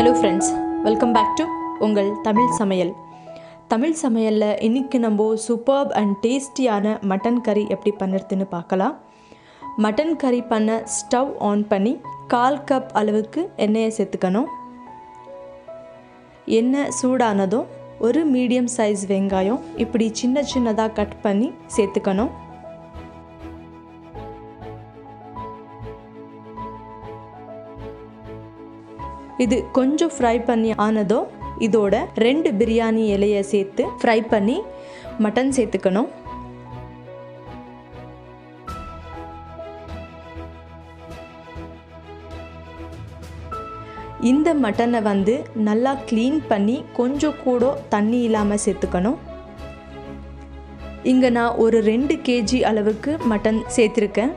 Hello friends, welcome back to Ungal Tamil Samayal. Tamil Samayalல இன்னைக்கு நம்ம superb and tastyயான mutton curry எப்படி பண்றதுன்னு பார்க்கலாம். Mutton curry பண்ண ஸ்டவ் ஆன் பண்ணி 1/4 கப் அளவுக்கு எண்ணெயை சேர்த்துக்கணும். எண்ணெய் சூடானதும் ஒரு மீடியம் சைஸ் வெங்காயம் இப்படி சின்ன சின்னதா கட் பண்ணி சேர்த்துக்கணும். இது கொஞ்சம் ஃப்ரை பண்ணி ஆனதோ இதோட 2 பிரியாணி இலையை சேர்த்து ஃப்ரை பண்ணி மட்டன் சேர்த்துக்கணும். இந்த மட்டனை நல்லா க்ளீன் பண்ணி கொஞ்சம் கூட தண்ணி இல்லாமல் சேர்த்துக்கணும். இங்கே நான் ஒரு 2 kg அளவுக்கு மட்டன் சேர்த்துருக்கேன்.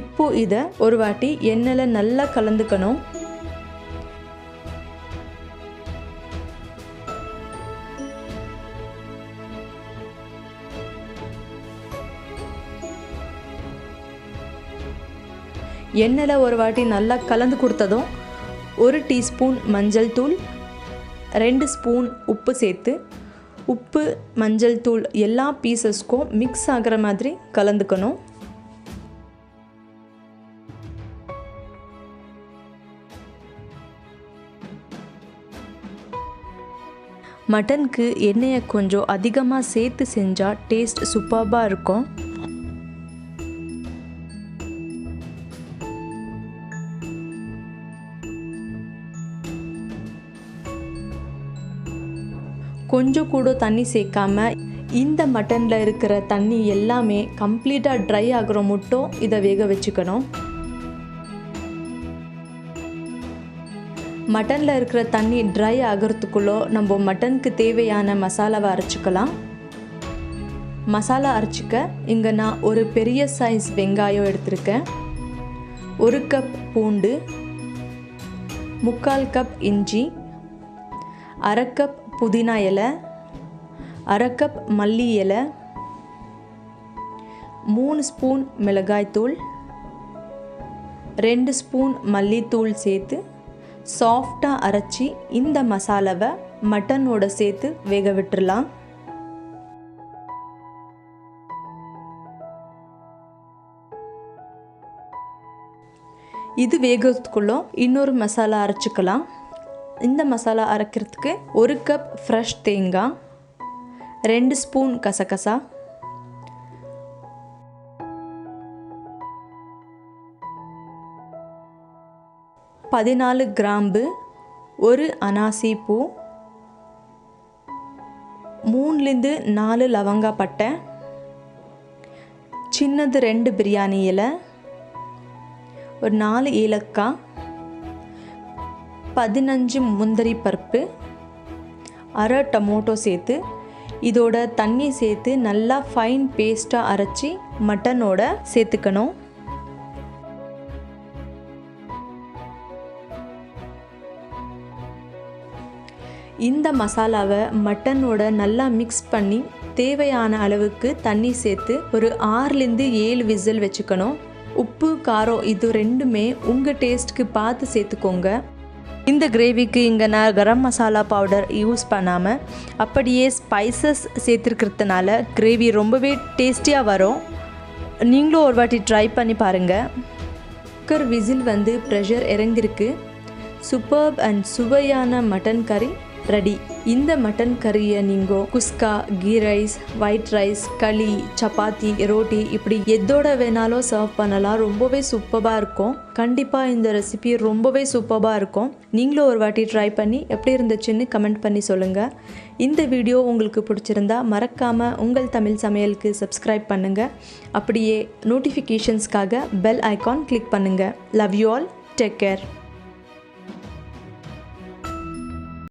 இப்போ இதை ஒரு வாட்டி எண்ணெயில் நல்லா கலந்துக்கணும். எண்ணெயில் ஒரு வாட்டி நல்லா கலந்து கொடுத்ததும் 1 டீஸ்பூன் மஞ்சள் தூள், 2 ஸ்பூன் உப்பு சேர்த்து உப்பு மஞ்சள் தூள் எல்லா பீசஸ்க்கும் மிக்ஸ் ஆகிற மாதிரி கலந்துக்கணும். மட்டனுக்கு எண்ணெயை கொஞ்சம் அதிகமாக சேர்த்து செஞ்சால் டேஸ்ட் சூப்பராக இருக்கும். கொஞ்சம் கூட தண்ணி சேர்க்காம இந்த மட்டனில் இருக்கிற தண்ணி எல்லாமே கம்ப்ளீட்டாக ட்ரை ஆகிற மட்டும் இதை வேக வச்சுக்கணும். மட்டனில் இருக்கிற தண்ணி ட்ரை ஆகிறதுக்குள்ளே நம்ம மட்டனுக்கு தேவையான மசாலாவை அரைச்சிக்கலாம். மசாலா அரைச்சிக்க இங்கே நான் ஒரு பெரிய சைஸ் வெங்காயம் எடுத்திருக்கேன், 1 கப் பூண்டு, 3/4 கப் இஞ்சி, 1/2 கப் புதினா இலை, 1/2 கப் மல்லி இலை, 3 ஸ்பூன் மிளகாய்த்தூள், 2 ஸ்பூன் மல்லித்தூள் சேர்த்து சாஃப்டாக அரைச்சி இந்த மசாலாவை மட்டனோட சேர்த்து வேக விட்டுறலாம். இது வேகிறதுக்குள்ள இன்னொரு மசாலா அரைச்சிக்கலாம். இந்த மசாலா அரைக்கிறதுக்கு 1 கப் ஃப்ரெஷ் தேங்காய், 2 ஸ்பூன் கசகசா, 14 கிராம்பு, 1 அனாசி பூ, 3 4 லவங்க பட்டை, சின்னது 2 பிரியாணி இலை, ஒரு 4 ஏலக்காய், 15 முந்திரி பருப்பு, 1/2 டொமேட்டோ சேர்த்து இதோட தண்ணி சேர்த்து நல்லா ஃபைன் பேஸ்ட்டாக அரைச்சி மட்டனோட சேர்த்துக்கணும். இந்த மசாலாவை மட்டனோட நல்லா மிக்ஸ் பண்ணி தேவையான அளவுக்கு தண்ணி சேர்த்து ஒரு 6-7 விசில் வச்சுக்கணும். உப்பு காரம் இது ரெண்டுமே உங்கள் டேஸ்ட்டுக்கு பார்த்து சேர்த்துக்கோங்க. இந்த கிரேவிக்கு இங்கே நான் கரம் மசாலா பவுடர் யூஸ் பண்ணாமல் அப்படியே ஸ்பைசஸ் சேர்த்துருக்கிறதுனால கிரேவி ரொம்பவே டேஸ்டியாக வரும். நீங்களும் ஒரு வாட்டி ட்ரை பண்ணி பாருங்கள். குக்கர் விசில் ப்ரெஷர் இறங்கிருக்கு. சூப்பர்ப் அண்ட் சுவையான மட்டன் கறி ரெடி. இந்த மட்டன் கறியை நீங்கள் குஸ்கா, கீ ரைஸ், ஒயிட் ரைஸ், களி, சப்பாத்தி, ரோட்டி இப்படி எதோட வேணாலும் சர்வ் பண்ணலாம். ரொம்பவே சூப்பராக இருக்கும். கண்டிப்பாக இந்த ரெசிபி ரொம்பவே சூப்பராக இருக்கும். நீங்களும் ஒரு வாட்டி ட்ரை பண்ணி எப்படி இருந்துச்சுன்னு கமெண்ட் பண்ணி சொல்லுங்கள். இந்த வீடியோ உங்களுக்கு பிடிச்சிருந்தா மறக்காமல் உங்கள் தமிழ் சமையலுக்கு சப்ஸ்கிரைப் பண்ணுங்கள். அப்படியே நோட்டிஃபிகேஷன்ஸ்க்காக பெல் ஐக்கான் கிளிக் பண்ணுங்கள். Love you all. Take care.